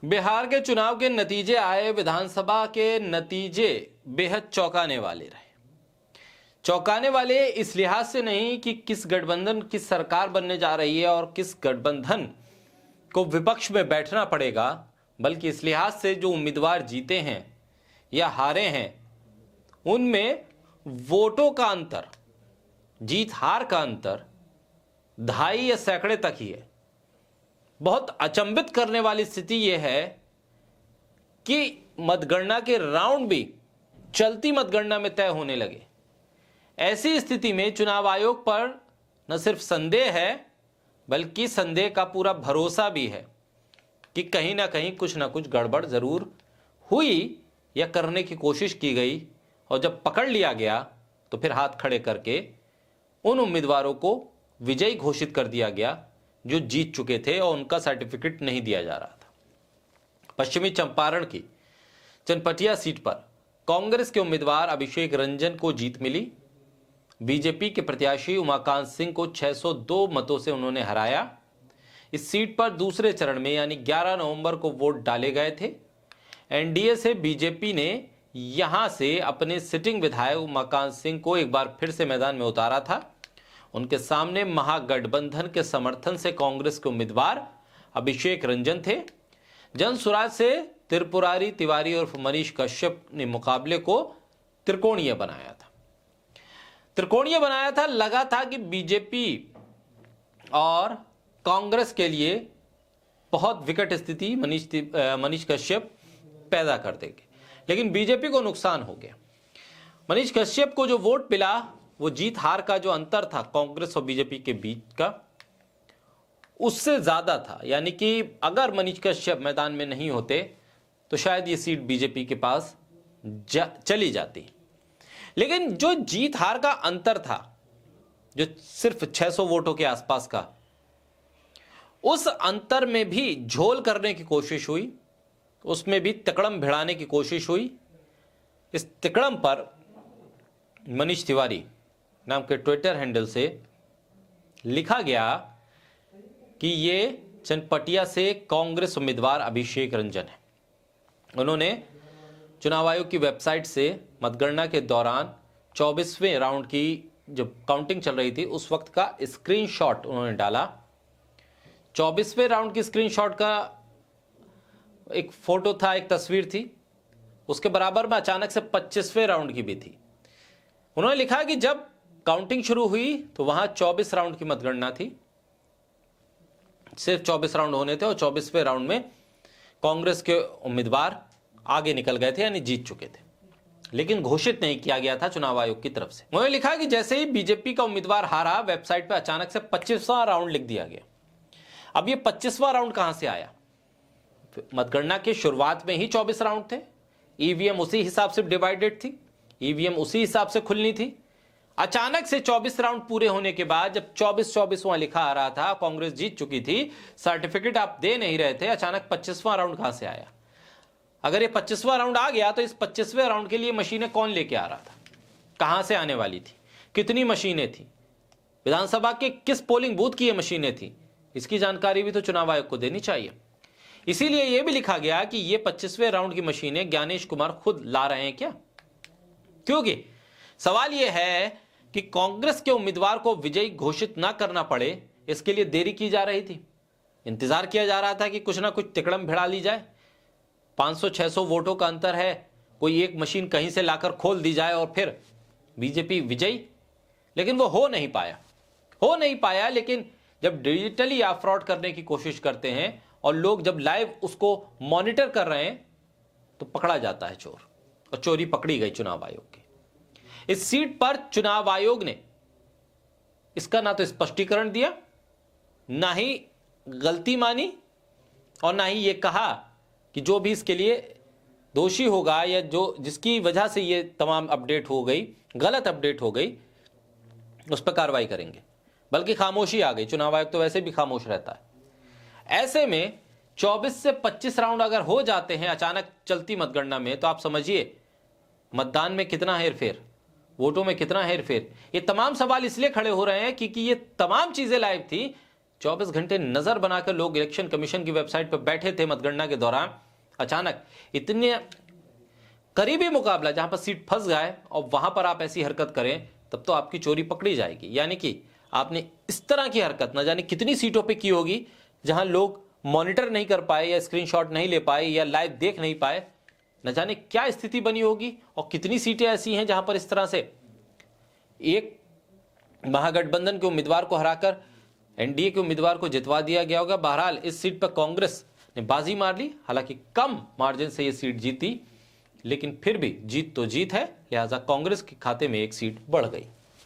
बिहार के चुनाव के नतीजे आए। विधानसभा के नतीजे बेहद चौंकाने वाले रहे। चौंकाने वाले इस लिहाज से नहीं कि किस गठबंधन की सरकार बनने जा रही है और किस गठबंधन को विपक्ष में बैठना पड़ेगा, बल्कि इस लिहाज से जो उम्मीदवार जीते हैं या हारे हैं उनमें वोटों का अंतर, जीत हार का अंतर 2.5 या सैकड़े तक ही है। बहुत अचंभित करने वाली स्थिति यह है कि मतगणना के राउंड भी चलती मतगणना में तय होने लगे। ऐसी स्थिति में चुनाव आयोग पर न सिर्फ संदेह है बल्कि संदेह का पूरा भरोसा भी है कि कहीं ना कहीं कुछ ना कुछ गड़बड़ जरूर हुई या करने की कोशिश की गई, और जब पकड़ लिया गया तो फिर हाथ खड़े करके उन उम्मीदवारों को विजयी घोषित कर दिया गया जो जीत चुके थे और उनका सर्टिफिकेट नहीं दिया जा रहा था। पश्चिमी चंपारण की चनपटिया सीट पर कांग्रेस के उम्मीदवार अभिषेक रंजन को जीत मिली। बीजेपी के प्रत्याशी उमाकांत सिंह को 602 मतों से उन्होंने हराया। इस सीट पर दूसरे चरण में यानी 11 नवंबर को वोट डाले गए थे। एनडीए से बीजेपी ने यहां से अपने सिटिंग विधायक उमाकांत सिंह को एक बार फिर से मैदान में उतारा था। उनके सामने महागठबंधन के समर्थन से कांग्रेस के उम्मीदवार अभिषेक रंजन थे। जन स्वराज से त्रिपुरारी तिवारी और मनीष कश्यप ने मुकाबले को त्रिकोणीय बनाया था। लगा था कि बीजेपी और कांग्रेस के लिए बहुत विकट स्थिति मनीष कश्यप पैदा कर देंगे, लेकिन बीजेपी को नुकसान हो गया। मनीष कश्यप को जो वोट मिला वो जीत हार का जो अंतर था कांग्रेस और बीजेपी के बीच का, उससे ज्यादा था। यानी कि अगर मनीष कश्यप मैदान में नहीं होते तो शायद ये सीट बीजेपी के पास चली जाती। लेकिन जो जीत हार का अंतर था, जो सिर्फ 600 वोटों के आसपास का, उस अंतर में भी झोल करने की कोशिश हुई, उसमें भी तिकड़म भिड़ाने की कोशिश हुई। इस तिकड़म पर मनीष तिवारी नाम के ट्विटर हैंडल से लिखा गया कि ये चनपटिया से कांग्रेस उम्मीदवार अभिषेक रंजन है। उन्होंने चुनाव आयोग की वेबसाइट से मतगणना के दौरान 24वें राउंड की जब काउंटिंग चल रही थी उस वक्त का स्क्रीनशॉट उन्होंने डाला। 24वें राउंड की स्क्रीनशॉट का एक फोटो था, एक तस्वीर थी, उसके बराबर में अचानक से 25वें राउंड की भी थी। उन्होंने लिखा कि जब काउंटिंग शुरू हुई तो वहां 24 राउंड की मतगणना थी, सिर्फ 24 राउंड होने थे और 24वें राउंड में कांग्रेस के उम्मीदवार आगे निकल गए थे, यानी जीत चुके थे, लेकिन घोषित नहीं किया गया था चुनाव आयोग की तरफ से। उन्होंने लिखा कि जैसे ही बीजेपी का उम्मीदवार हारा, वेबसाइट पर अचानक से 25वां राउंड लिख दिया गया। अब ये 25वां राउंड कहां से आया? मतगणना की शुरुआत में ही 24 राउंड थे, ईवीएम उसी हिसाब से डिवाइडेड थी, ईवीएम उसी हिसाब से खुलनी थी। अचानक से 24 राउंड पूरे होने के बाद जब 24 वहां लिखा आ रहा था, कांग्रेस जीत चुकी थी, सर्टिफिकेट आप दे नहीं रहे थे, अचानक 25वां राउंड कहां से आया? अगर ये 25वां राउंड आ गया तो इस 25वें राउंड के लिए मशीनें कौन लेके आ रहा था? कहां से आने वाली थी? कितनी मशीनें थी? विधानसभा के किस पोलिंग बूथ की ये मशीनें थी? इसकी जानकारी भी तो चुनाव आयोग को देनी चाहिए। इसीलिए यह भी लिखा गया कि ये 25वें राउंड की मशीनें ज्ञानेश कुमार खुद ला रहे हैं क्या? क्योंकि सवाल यह है कि कांग्रेस के उम्मीदवार को विजयी घोषित ना करना पड़े, इसके लिए देरी की जा रही थी। इंतजार किया जा रहा था कि कुछ ना कुछ तिकड़म भिड़ा ली जाए। 500-600 वोटों का अंतर है, कोई एक मशीन कहीं से लाकर खोल दी जाए और फिर बीजेपी विजयी। लेकिन वो हो नहीं पाया। लेकिन जब डिजिटली आप फ्रॉड करने की कोशिश करते हैं और लोग जब लाइव उसको मॉनिटर कर रहे हैं तो पकड़ा जाता है चोर, और चोरी पकड़ी गई चुनाव आयोग की। इस सीट पर चुनाव आयोग ने इसका ना तो स्पष्टीकरण दिया, ना ही गलती मानी, और ना ही यह कहा कि जो भी इसके लिए दोषी होगा या जो जिसकी वजह से ये तमाम अपडेट हो गई, गलत अपडेट हो गई, उस पर कार्रवाई करेंगे। बल्कि खामोशी आ गई। चुनाव आयोग तो वैसे भी खामोश रहता है। ऐसे में 24 से 25 राउंड अगर हो जाते हैं अचानक चलती मतगणना में, तो आप समझिए मतदान में कितना हेरफेर, वोटों में कितना हेरफेर। ये तमाम सवाल इसलिए खड़े हो रहे हैं क्योंकि ये तमाम चीजें लाइव थी 24 घंटे नजर बनाकर लोग इलेक्शन कमीशन की वेबसाइट पर बैठे थे मतगणना के दौरान, अचानक इतने करीबी मुकाबला जहां पर सीट फंस गए और वहां पर आप ऐसी हरकत करें, तब तो आपकी चोरी पकड़ी जाएगी। यानी कि आपने इस तरह की हरकत न जाने कितनी सीटों पे की होगी जहां लोग मॉनिटर नहीं कर पाए या स्क्रीनशॉट नहीं ले पाए या लाइव देख नहीं पाए। न जाने क्या स्थिति बनी होगी और कितनी सीटें ऐसी हैं जहां पर इस तरह से एक महागठबंधन के उम्मीदवार को हराकर एनडीए के उम्मीदवार को जितवा दिया गया होगा। बहरहाल इस सीट पर कांग्रेस ने बाजी मार ली, हालांकि कम मार्जिन से यह सीट जीती, लेकिन फिर भी जीत तो जीत है, लिहाजा कांग्रेस के खाते में एक सीट बढ़ गई।